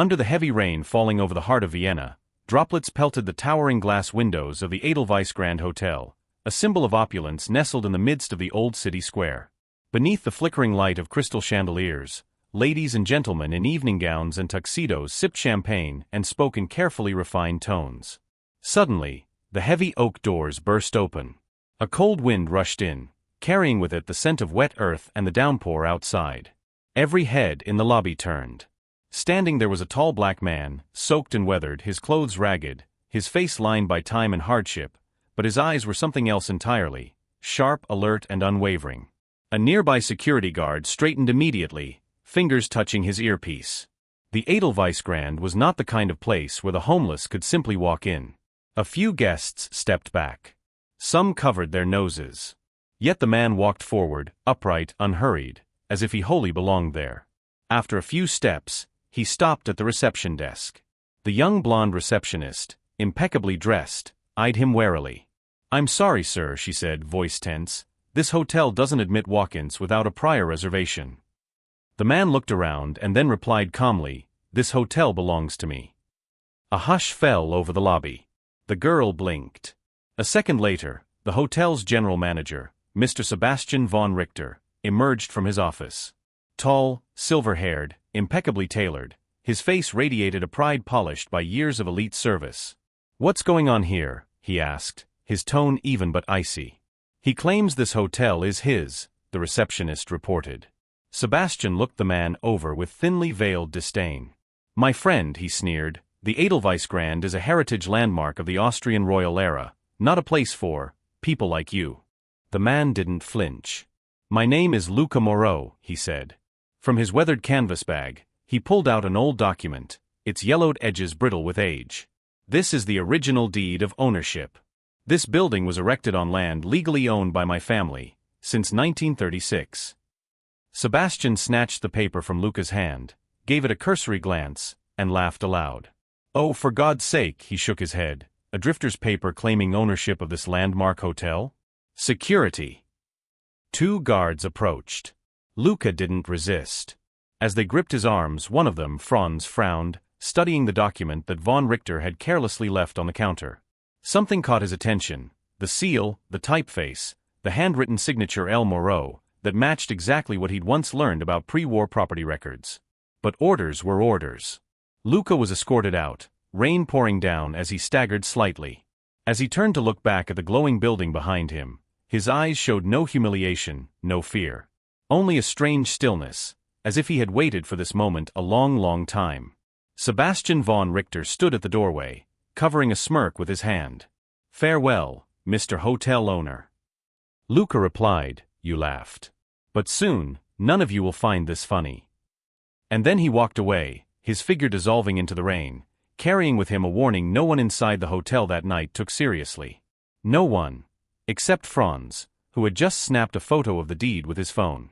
Under the heavy rain falling over the heart of Vienna, droplets pelted the towering glass windows of the Edelweiss Grand Hotel, a symbol of opulence nestled in the midst of the old city square. Beneath the flickering light of crystal chandeliers, ladies and gentlemen in evening gowns and tuxedos sipped champagne and spoke in carefully refined tones. Suddenly, the heavy oak doors burst open. A cold wind rushed in, carrying with it the scent of wet earth and the downpour outside. Every head in the lobby turned. Standing there was a tall black man, soaked and weathered, his clothes ragged, his face lined by time and hardship, but his eyes were something else entirely, sharp, alert, and unwavering. A nearby security guard straightened immediately, fingers touching his earpiece. The Edelweiss Grand was not the kind of place where the homeless could simply walk in. A few guests stepped back. Some covered their noses. Yet the man walked forward, upright, unhurried, as if he wholly belonged there. After a few steps, he stopped at the reception desk. The young blonde receptionist, impeccably dressed, eyed him warily. "I'm sorry, sir," she said, voice tense. "This hotel doesn't admit walk-ins without a prior reservation." The man looked around and then replied calmly, "This hotel belongs to me." A hush fell over the lobby. The girl blinked. A second later, the hotel's general manager, Mr. Sebastian von Richter, emerged from his office. Tall, silver-haired, impeccably tailored, his face radiated a pride polished by years of elite service. "What's going on here?" he asked, his tone even but icy. "He claims this hotel is his," the receptionist reported. Sebastian looked the man over with thinly veiled disdain. "My friend," he sneered, "the Edelweiss Grand is a heritage landmark of the Austrian royal era, not a place for people like you." The man didn't flinch. "My name is Luca Moreau," he said. From his weathered canvas bag, he pulled out an old document, its yellowed edges brittle with age. "This is the original deed of ownership. This building was erected on land legally owned by my family, since 1936. Sebastian snatched the paper from Luca's hand, gave it a cursory glance, and laughed aloud. "Oh, for God's sake," he shook his head, "a drifter's paper claiming ownership of this landmark hotel? Security!" Two guards approached. Luca didn't resist. As they gripped his arms, one of them, Franz, frowned, studying the document that von Richter had carelessly left on the counter. Something caught his attention: the seal, the typeface, the handwritten signature L. Moreau, that matched exactly what he'd once learned about pre-war property records. But orders were orders. Luca was escorted out, rain pouring down as he staggered slightly. As he turned to look back at the glowing building behind him, his eyes showed no humiliation, no fear. Only a strange stillness, as if he had waited for this moment a long, long time. Sebastian von Richter stood at the doorway, covering a smirk with his hand. "Farewell, Mr. Hotel Owner." Luca replied, "You laughed. But soon, none of you will find this funny." And then he walked away, his figure dissolving into the rain, carrying with him a warning no one inside the hotel that night took seriously. No one, except Franz, who had just snapped a photo of the deed with his phone.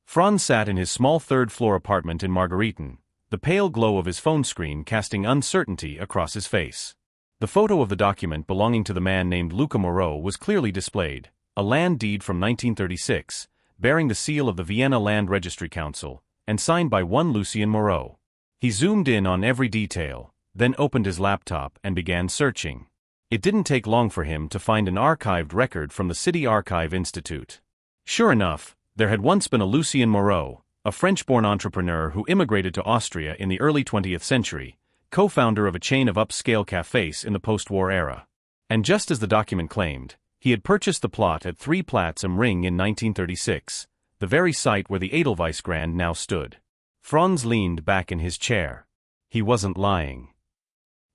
Franz sat in his small third-floor apartment in Margareten, the pale glow of his phone screen casting uncertainty across his face. The photo of the document belonging to the man named Luca Moreau was clearly displayed, a land deed from 1936, bearing the seal of the Vienna Land Registry Council, and signed by one Lucien Moreau. He zoomed in on every detail, then opened his laptop and began searching. It didn't take long for him to find an archived record from the City Archive Institute. Sure enough, there had once been a Lucien Moreau, a French-born entrepreneur who immigrated to Austria in the early 20th century, co-founder of a chain of upscale cafés in the post-war era. And just as the document claimed, he had purchased the plot at 3 Platz am Ring in 1936, the very site where the Edelweiss Grand now stood. Franz leaned back in his chair. He wasn't lying.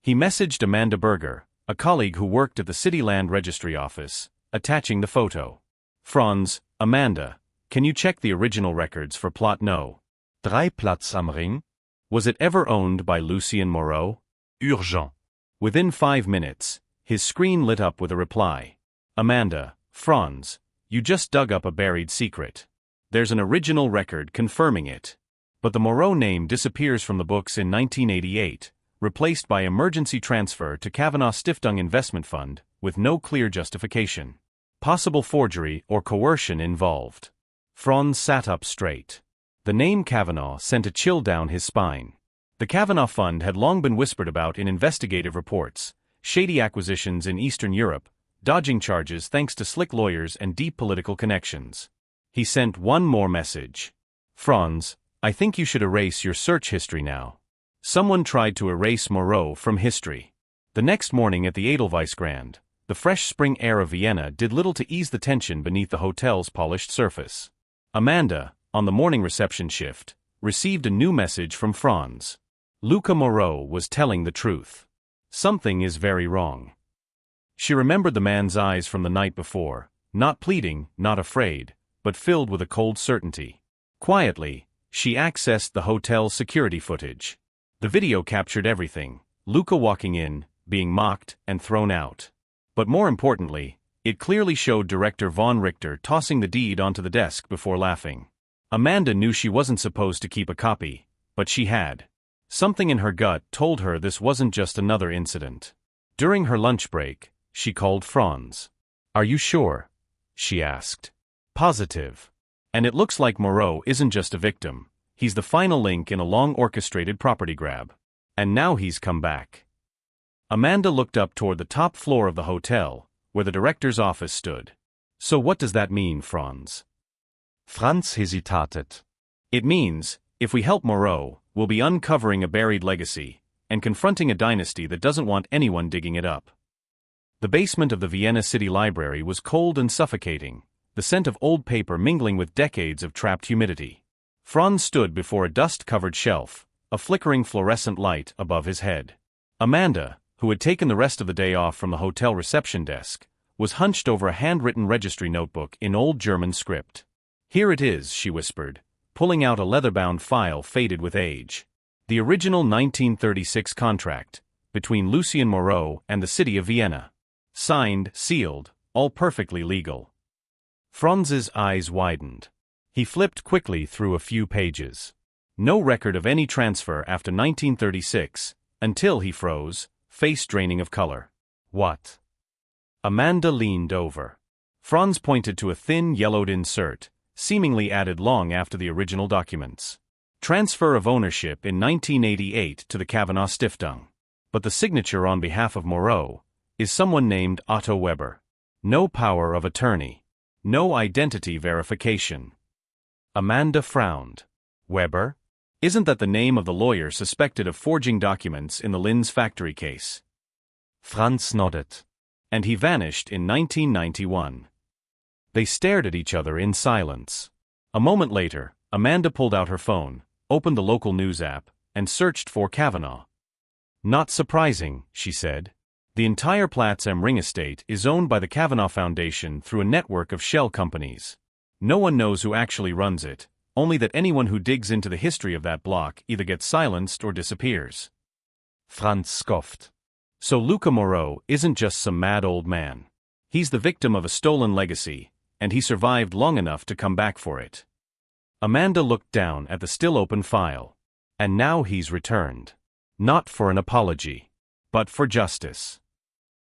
He messaged Amanda Berger, a colleague who worked at the City Land Registry office, attaching the photo. "Franz, Amanda, can you check the original records for plot No. 3 Platz am Ring? Was it ever owned by Lucien Moreau? Urgent." Within 5 minutes, his screen lit up with a reply. "Amanda, Franz, you just dug up a buried secret. There's an original record confirming it. But the Moreau name disappears from the books in 1988, replaced by emergency transfer to Kavanaugh Stiftung Investment Fund, with no clear justification. Possible forgery or coercion involved." Franz sat up straight. The name Kavanaugh sent a chill down his spine. The Kavanaugh Fund had long been whispered about in investigative reports, shady acquisitions in Eastern Europe, dodging charges thanks to slick lawyers and deep political connections. He sent one more message. Franz, I think you should erase your search history now. Someone tried to erase Moreau from history. The next morning at the Edelweissgrand, the fresh spring air of Vienna did little to ease the tension beneath the hotel's polished surface. Amanda, on the morning reception shift, received a new message from Franz. Luca Moreau was telling the truth. Something is very wrong. She remembered the man's eyes from the night before, not pleading, not afraid, but filled with a cold certainty. Quietly, she accessed the hotel's security footage. The video captured everything: Luca walking in, being mocked, and thrown out. But more importantly, it clearly showed Director von Richter tossing the deed onto the desk before laughing. Amanda knew she wasn't supposed to keep a copy, but she had. Something in her gut told her this wasn't just another incident. During her lunch break, she called Franz. Are you sure? She asked. Positive. And it looks like Moreau isn't just a victim, he's the final link in a long orchestrated property grab. And now he's come back. Amanda looked up toward the top floor of the hotel, where the director's office stood. So what does that mean, Franz? Franz hesitated. It means, if we help Moreau, we'll be uncovering a buried legacy, and confronting a dynasty that doesn't want anyone digging it up. The basement of the Vienna City Library was cold and suffocating, the scent of old paper mingling with decades of trapped humidity. Franz stood before a dust-covered shelf, a flickering fluorescent light above his head. Amanda, who had taken the rest of the day off from the hotel reception desk, was hunched over a handwritten registry notebook in Old German script. Here it is, she whispered, pulling out a leather-bound file faded with age. The original 1936 contract, between Lucien Moreau and the city of Vienna. Signed, sealed, all perfectly legal. Franz's eyes widened. He flipped quickly through a few pages. No record of any transfer after 1936, until he froze, face draining of color. What? Amanda leaned over. Franz pointed to a thin, yellowed insert, seemingly added long after the original documents. Transfer of ownership in 1988 to the Kavanaugh Stiftung. But the signature on behalf of Moreau is someone named Otto Weber. No power of attorney. No identity verification. Amanda frowned. Weber? Isn't that the name of the lawyer suspected of forging documents in the Linz factory case? Franz nodded. And he vanished in 1991. They stared at each other in silence. A moment later, Amanda pulled out her phone, opened the local news app, and searched for Kavanaugh. Not surprising, she said. The entire Platz am Ring estate is owned by the Kavanaugh Foundation through a network of shell companies. No one knows who actually runs it, only that anyone who digs into the history of that block either gets silenced or disappears. Franz scoffed. So Luca Moreau isn't just some mad old man. He's the victim of a stolen legacy, and he survived long enough to come back for it. Amanda looked down at the still open file. And now he's returned. Not for an apology, but for justice.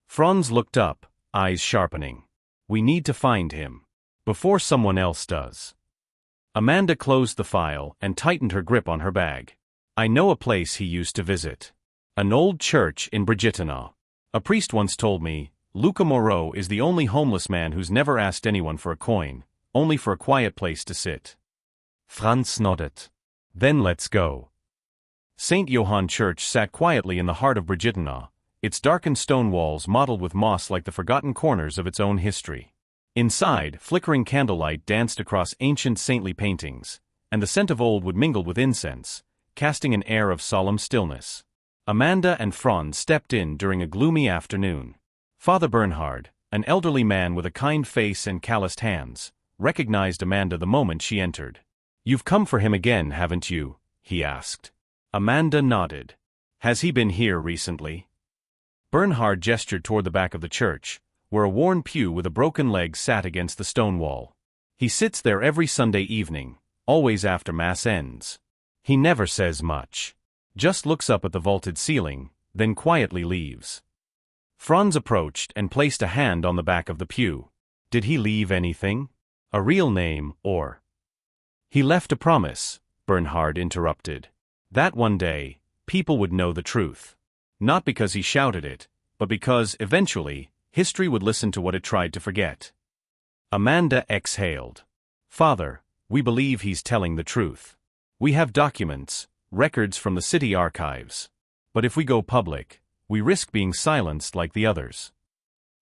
Franz looked up, eyes sharpening. We need to find him. Before someone else does. Amanda closed the file and tightened her grip on her bag. I know a place he used to visit. An old church in Brigittenau. A priest once told me, Luca Moreau is the only homeless man who's never asked anyone for a coin, only for a quiet place to sit. Franz nodded. Then let's go. St. Johann Church sat quietly in the heart of Brigittenau, its darkened stone walls mottled with moss like the forgotten corners of its own history. Inside, flickering candlelight danced across ancient saintly paintings, and the scent of old wood mingled with incense, casting an air of solemn stillness. Amanda and Franz stepped in during a gloomy afternoon. Father Bernhard, an elderly man with a kind face and calloused hands, recognized Amanda the moment she entered. You've come for him again, haven't you? He asked. Amanda nodded. Has he been here recently? Bernhard gestured toward the back of the church, where a worn pew with a broken leg sat against the stone wall. He sits there every Sunday evening, always after Mass ends. He never says much. Just looks up at the vaulted ceiling, then quietly leaves. Franz approached and placed a hand on the back of the pew. Did he leave anything? A real name, or? He left a promise, Bernhard interrupted. That one day, people would know the truth. Not because he shouted it, but because, eventually, history would listen to what it tried to forget. Amanda exhaled. Father, we believe he's telling the truth. We have documents, records from the city archives. But if we go public, we risk being silenced like the others.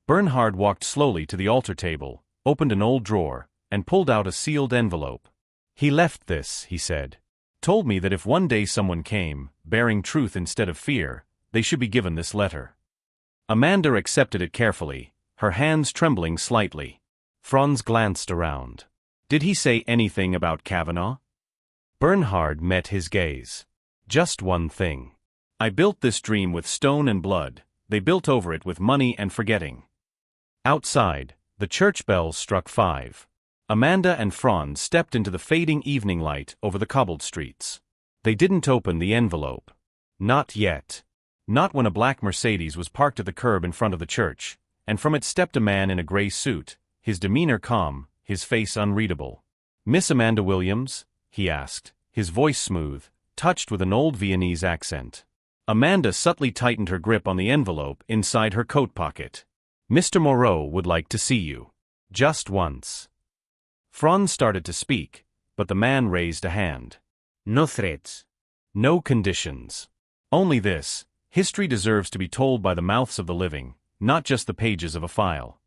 Bernhard walked slowly to the altar table, opened an old drawer, and pulled out a sealed envelope. He left this, he said. Told me that if one day someone came, bearing truth instead of fear, they should be given this letter. Amanda accepted it carefully, her hands trembling slightly. Franz glanced around. Did he say anything about Kavanaugh? Bernhard met his gaze. Just one thing. I built this dream with stone and blood, they built over it with money and forgetting. Outside, the church bells struck 5. Amanda and Franz stepped into the fading evening light over the cobbled streets. They didn't open the envelope. Not yet. Not when a black Mercedes was parked at the curb in front of the church, and from it stepped a man in a gray suit, his demeanor calm, his face unreadable. Miss Amanda Williams? He asked, his voice smooth, touched with an old Viennese accent. Amanda subtly tightened her grip on the envelope inside her coat pocket. Mr. Moreau would like to see you. Just once. Franz started to speak, but the man raised a hand. No threats. No conditions. Only this: history deserves to be told by the mouths of the living, not just the pages of a file.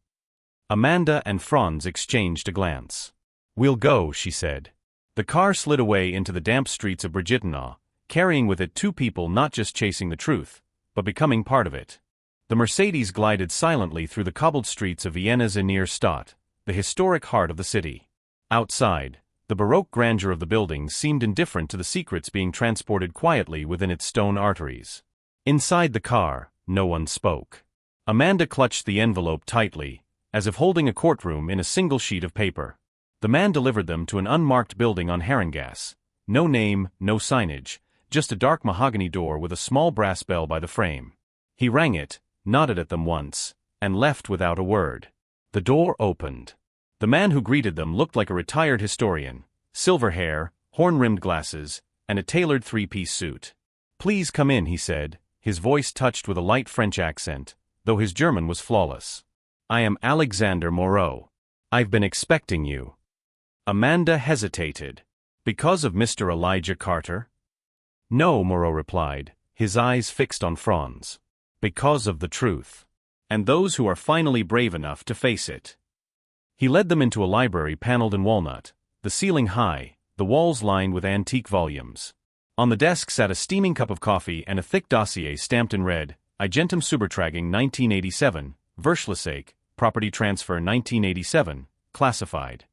Amanda and Franz exchanged a glance. We'll go, she said. The car slid away into the damp streets of Brigittenau, carrying with it 2 people not just chasing the truth, but becoming part of it. The Mercedes glided silently through the cobbled streets of Vienna's Innere Stadt, the historic heart of the city. Outside, the Baroque grandeur of the buildings seemed indifferent to the secrets being transported quietly within its stone arteries. Inside the car, no one spoke. Amanda clutched the envelope tightly, as if holding a courtroom in a single sheet of paper. The man delivered them to an unmarked building on Herrengasse. No name, no signage, just a dark mahogany door with a small brass bell by the frame. He rang it, nodded at them once, and left without a word. The door opened. The man who greeted them looked like a retired historian, silver hair, horn-rimmed glasses, and a tailored 3-piece suit. Please come in, he said, his voice touched with a light French accent, though his German was flawless. I am Alexander Moreau. I've been expecting you. Amanda hesitated. Because of Mr. Elijah Carter? No, Moreau replied, his eyes fixed on Franz. Because of the truth. And those who are finally brave enough to face it. He led them into a library paneled in walnut, the ceiling high, the walls lined with antique volumes. On the desk sat a steaming cup of coffee and a thick dossier stamped in red, Eigentum Supertragung 1987, Verschlussake, Property Transfer 1987, classified.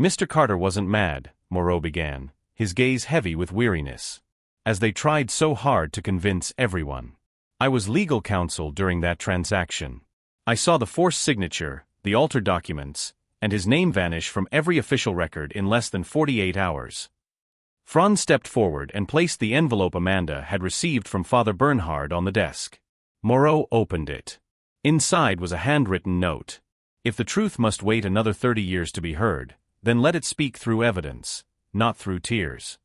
Mr. Carter wasn't mad, Moreau began, his gaze heavy with weariness. As they tried so hard to convince everyone. I was legal counsel during that transaction. I saw the forced signature, the altered documents, and his name vanish from every official record in less than 48 hours. Franz stepped forward and placed the envelope Amanda had received from Father Bernhard on the desk. Moreau opened it. Inside was a handwritten note. If the truth must wait another 30 years to be heard, then let it speak through evidence, not through tears.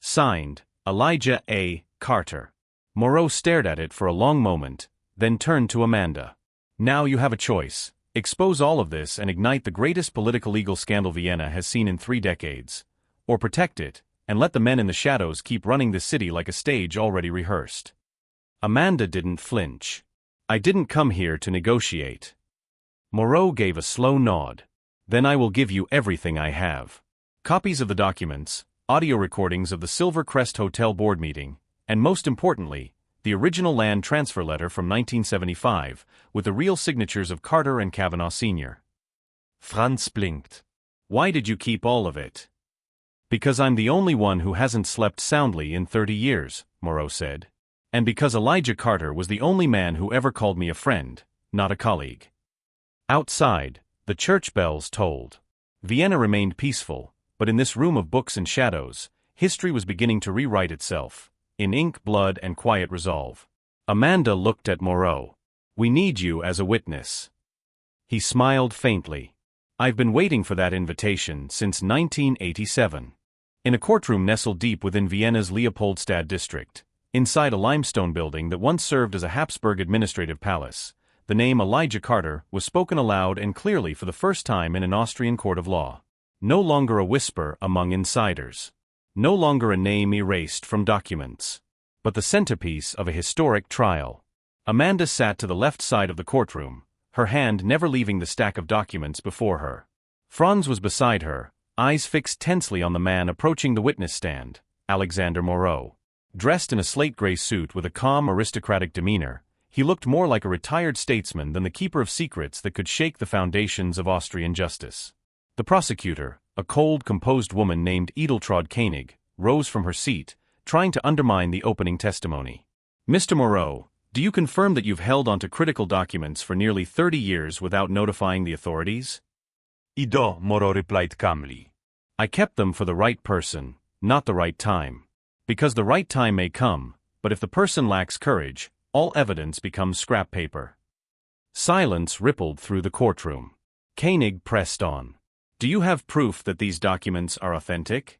Signed, Elijah A. Carter. Moreau stared at it for a long moment, then turned to Amanda. Now you have a choice. Expose all of this and ignite the greatest political legal scandal Vienna has seen in 3 decades. Or protect it, and let the men in the shadows keep running the city like a stage already rehearsed. Amanda didn't flinch. I didn't come here to negotiate. Moreau gave a slow nod. Then I will give you everything I have. Copies of the documents, audio recordings of the Silver Crest Hotel board meeting, and most importantly, the original land transfer letter from 1975, with the real signatures of Carter and Kavanaugh Sr. Franz blinked. Why did you keep all of it? Because I'm the only one who hasn't slept soundly in 30 years, Moreau said. And because Elijah Carter was the only man who ever called me a friend, not a colleague. Outside, the church bells tolled. Vienna remained peaceful, but in this room of books and shadows, history was beginning to rewrite itself. In ink, blood, and quiet resolve. Amanda looked at Moreau. We need you as a witness. He smiled faintly. I've been waiting for that invitation since 1987. In a courtroom nestled deep within Vienna's Leopoldstadt district, inside a limestone building that once served as a Habsburg administrative palace, the name Elijah Carter was spoken aloud and clearly for the first time in an Austrian court of law. No longer a whisper among insiders. No longer a name erased from documents. But the centerpiece of a historic trial. Amanda sat to the left side of the courtroom, her hand never leaving the stack of documents before her. Franz was beside her, eyes fixed tensely on the man approaching the witness stand, Alexander Moreau. Dressed in a slate-gray suit with a calm aristocratic demeanor, he looked more like a retired statesman than the keeper of secrets that could shake the foundations of Austrian justice. The prosecutor, a cold, composed woman named Edeltraud Koenig, rose from her seat, trying to undermine the opening testimony. Mr. Moreau, do you confirm that you've held onto critical documents for nearly 30 years without notifying the authorities? I do, Moreau replied calmly. I kept them for the right person, not the right time. Because the right time may come, but if the person lacks courage, all evidence becomes scrap paper. Silence rippled through the courtroom. Koenig pressed on. Do you have proof that these documents are authentic?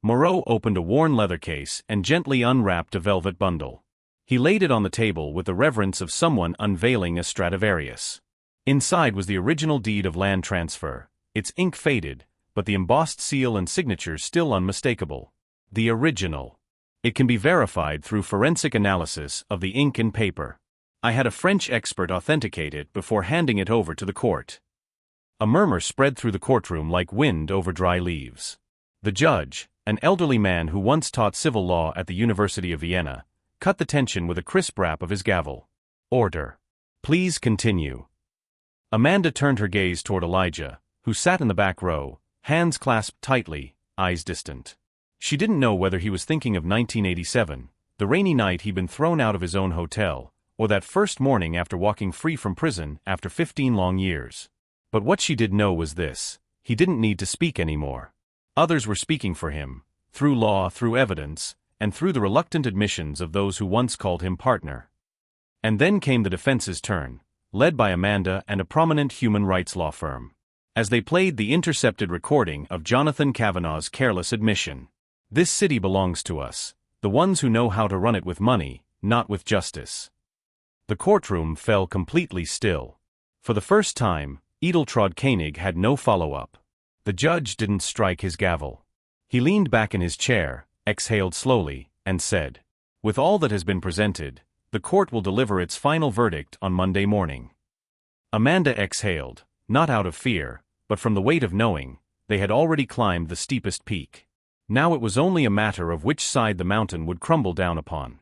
Moreau opened a worn leather case and gently unwrapped a velvet bundle. He laid it on the table with the reverence of someone unveiling a Stradivarius. Inside was the original deed of land transfer, its ink faded, but the embossed seal and signature still unmistakable. The original. It can be verified through forensic analysis of the ink and paper. I had a French expert authenticate it before handing it over to the court. A murmur spread through the courtroom like wind over dry leaves. The judge, an elderly man who once taught civil law at the University of Vienna, cut the tension with a crisp rap of his gavel. Order. Please continue. Amanda turned her gaze toward Elijah, who sat in the back row, hands clasped tightly, eyes distant. She didn't know whether he was thinking of 1987, the rainy night he'd been thrown out of his own hotel, or that first morning after walking free from prison after 15 long years. But what she did know was this: he didn't need to speak anymore. Others were speaking for him, through law, through evidence, and through the reluctant admissions of those who once called him partner. And then came the defense's turn, led by Amanda and a prominent human rights law firm, as they played the intercepted recording of Jonathan Kavanaugh's careless admission. This city belongs to us, the ones who know how to run it with money, not with justice. The courtroom fell completely still. For the first time, Edeltraud Koenig had no follow-up. The judge didn't strike his gavel. He leaned back in his chair, exhaled slowly, and said, "With all that has been presented, the court will deliver its final verdict on Monday morning." Amanda exhaled, not out of fear, but from the weight of knowing they had already climbed the steepest peak. Now it was only a matter of which side the mountain would crumble down upon.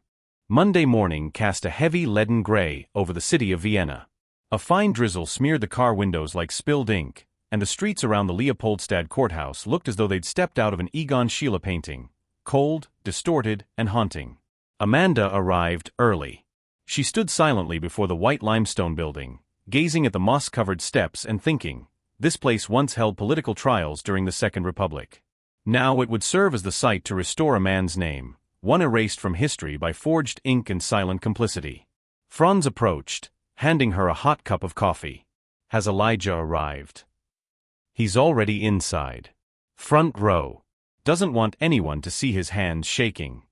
Monday morning cast a heavy leaden gray over the city of Vienna. A fine drizzle smeared the car windows like spilled ink, and the streets around the Leopoldstadt courthouse looked as though they'd stepped out of an Egon Schiele painting, cold, distorted, and haunting. Amanda arrived early. She stood silently before the white limestone building, gazing at the moss-covered steps and thinking, this place once held political trials during the Second Republic. Now it would serve as the site to restore a man's name, one erased from history by forged ink and silent complicity. Franz approached, handing her a hot cup of coffee. Has Elijah arrived? He's already inside. Front row. Doesn't want anyone to see his hands shaking.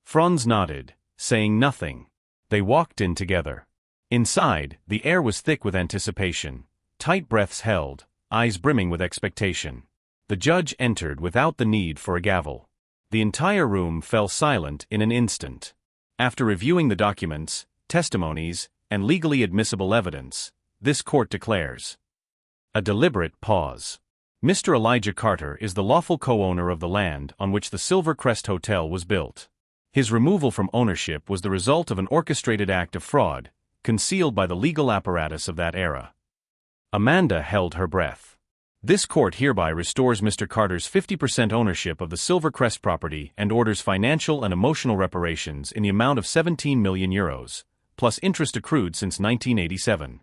Franz nodded, saying nothing. They walked in together. Inside, the air was thick with anticipation, tight breaths held, eyes brimming with expectation. The judge entered without the need for a gavel. The entire room fell silent in an instant. After reviewing the documents, testimonies, and legally admissible evidence, this court declares. A deliberate pause. Mr. Elijah Carter is the lawful co-owner of the land on which the Silver Crest Hotel was built. His removal from ownership was the result of an orchestrated act of fraud, concealed by the legal apparatus of that era. Amanda held her breath. This court hereby restores Mr. Carter's 50% ownership of the Silver Crest property and orders financial and emotional reparations in the amount of 17 million euros, plus interest accrued since 1987.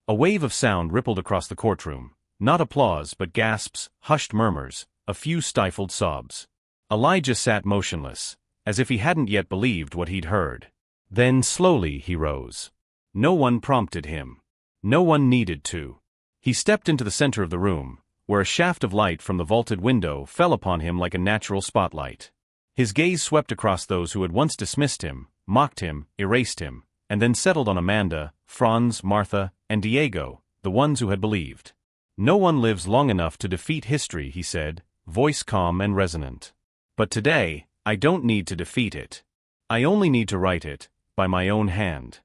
A wave of sound rippled across the courtroom, not applause but gasps, hushed murmurs, a few stifled sobs. Elijah sat motionless, as if he hadn't yet believed what he'd heard. Then slowly he rose. No one prompted him. No one needed to. He stepped into the center of the room, where a shaft of light from the vaulted window fell upon him like a natural spotlight. His gaze swept across those who had once dismissed him, mocked him, erased him, and then settled on Amanda, Franz, Martha, and Diego, the ones who had believed. "No one lives long enough to defeat history," he said, voice calm and resonant. "But today, I don't need to defeat it. I only need to write it, by my own hand."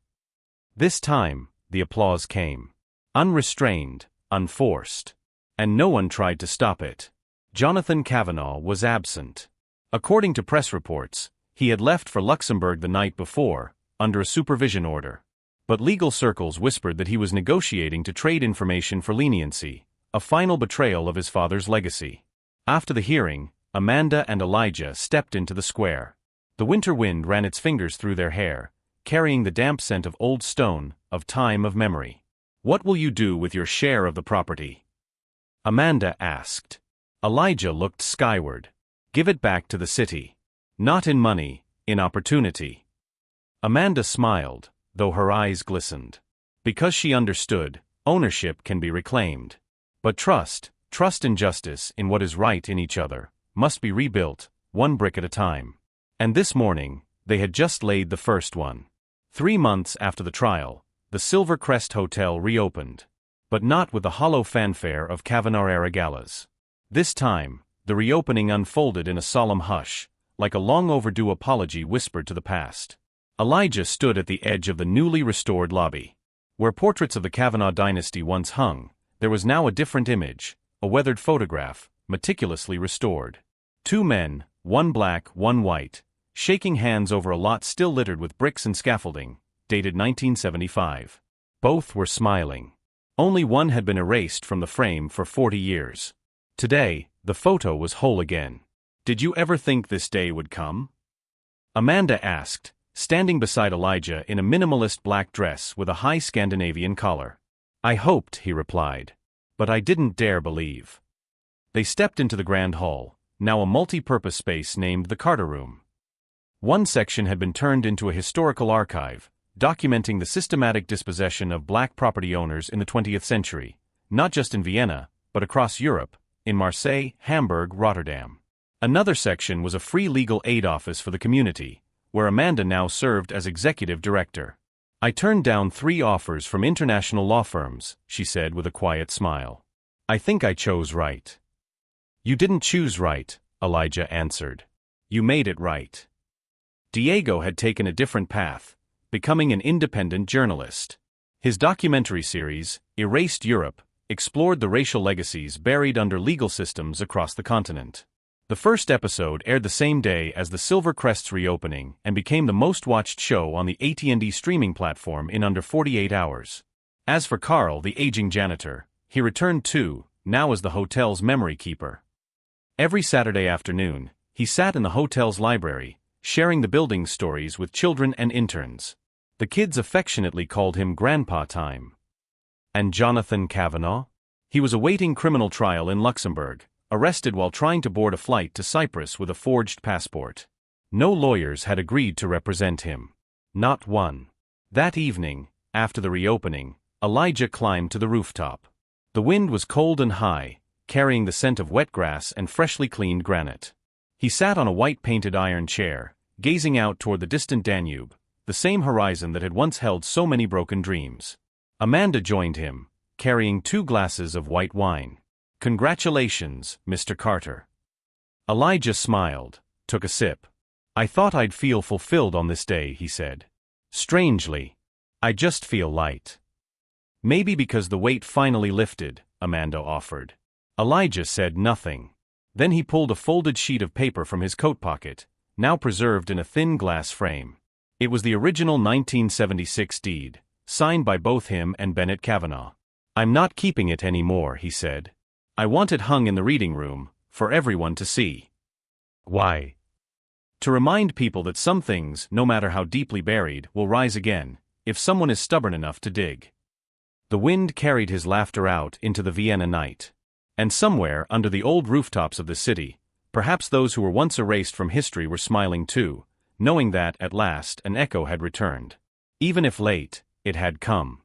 This time, the applause came. Unrestrained, unforced. And no one tried to stop it. Jonathan Kavanagh was absent. According to press reports, he had left for Luxembourg the night before, under a supervision order. But legal circles whispered that he was negotiating to trade information for leniency, a final betrayal of his father's legacy. After the hearing, Amanda and Elijah stepped into the square. The winter wind ran its fingers through their hair, carrying the damp scent of old stone, of time, of memory. "What will you do with your share of the property?" Amanda asked. Elijah looked skyward. "Give it back to the city. Not in money, in opportunity." Amanda smiled, though her eyes glistened. Because she understood, ownership can be reclaimed. But trust and justice in what is right in each other, must be rebuilt, one brick at a time. And this morning, they had just laid the first one. 3 months after the trial, the Silver Crest Hotel reopened. But not with the hollow fanfare of Kavanagh-era galas. This time, the reopening unfolded in a solemn hush, like a long-overdue apology whispered to the past. Elijah stood at the edge of the newly restored lobby. Where portraits of the Kavanagh dynasty once hung, there was now a different image, a weathered photograph, meticulously restored. 2 men, one black, one white, shaking hands over a lot still littered with bricks and scaffolding, dated 1975. Both were smiling. Only one had been erased from the frame for 40 years. Today, the photo was whole again. "Did you ever think this day would come?" Amanda asked, standing beside Elijah in a minimalist black dress with a high Scandinavian collar. "I hoped," he replied. "But I didn't dare believe." They stepped into the grand hall, now a multi-purpose space named the Carter Room. One section had been turned into a historical archive, documenting the systematic dispossession of black property owners in the 20th century, not just in Vienna, but across Europe, in Marseille, Hamburg, Rotterdam. Another section was a free legal aid office for the community, where Amanda now served as executive director. "I turned down 3 offers from international law firms," she said with a quiet smile. "I think I chose right." "You didn't choose right," Elijah answered. "You made it right." Diego had taken a different path, becoming an independent journalist. His documentary series, Erased Europe, explored the racial legacies buried under legal systems across the continent. The first episode aired the same day as the Silver Crest's reopening and became the most-watched show on the AT&T streaming platform in under 48 hours. As for Carl, the aging janitor, he returned too, now as the hotel's memory keeper. Every Saturday afternoon, he sat in the hotel's library, sharing the building's stories with children and interns. The kids affectionately called him Grandpa Time. And Jonathan Kavanagh? He was awaiting criminal trial in Luxembourg, arrested while trying to board a flight to Cyprus with a forged passport. No lawyers had agreed to represent him. Not one. That evening, after the reopening, Elijah climbed to the rooftop. The wind was cold and high, carrying the scent of wet grass and freshly cleaned granite. He sat on a white-painted iron chair, gazing out toward the distant Danube, the same horizon that had once held so many broken dreams. Amanda joined him, carrying 2 glasses of white wine. "Congratulations, Mr. Carter." Elijah smiled, took a sip. "I thought I'd feel fulfilled on this day," he said. "Strangely, I just feel light." "Maybe because the weight finally lifted," Amanda offered. Elijah said nothing. Then he pulled a folded sheet of paper from his coat pocket, now preserved in a thin glass frame. It was the original 1976 deed, signed by both him and Bennett Kavanagh. "I'm not keeping it anymore," he said. "I want it hung in the reading room, for everyone to see." "Why?" "To remind people that some things, no matter how deeply buried, will rise again, if someone is stubborn enough to dig." The wind carried his laughter out into the Vienna night. And somewhere under the old rooftops of the city, perhaps those who were once erased from history were smiling too, knowing that, at last, an echo had returned. Even if late, it had come.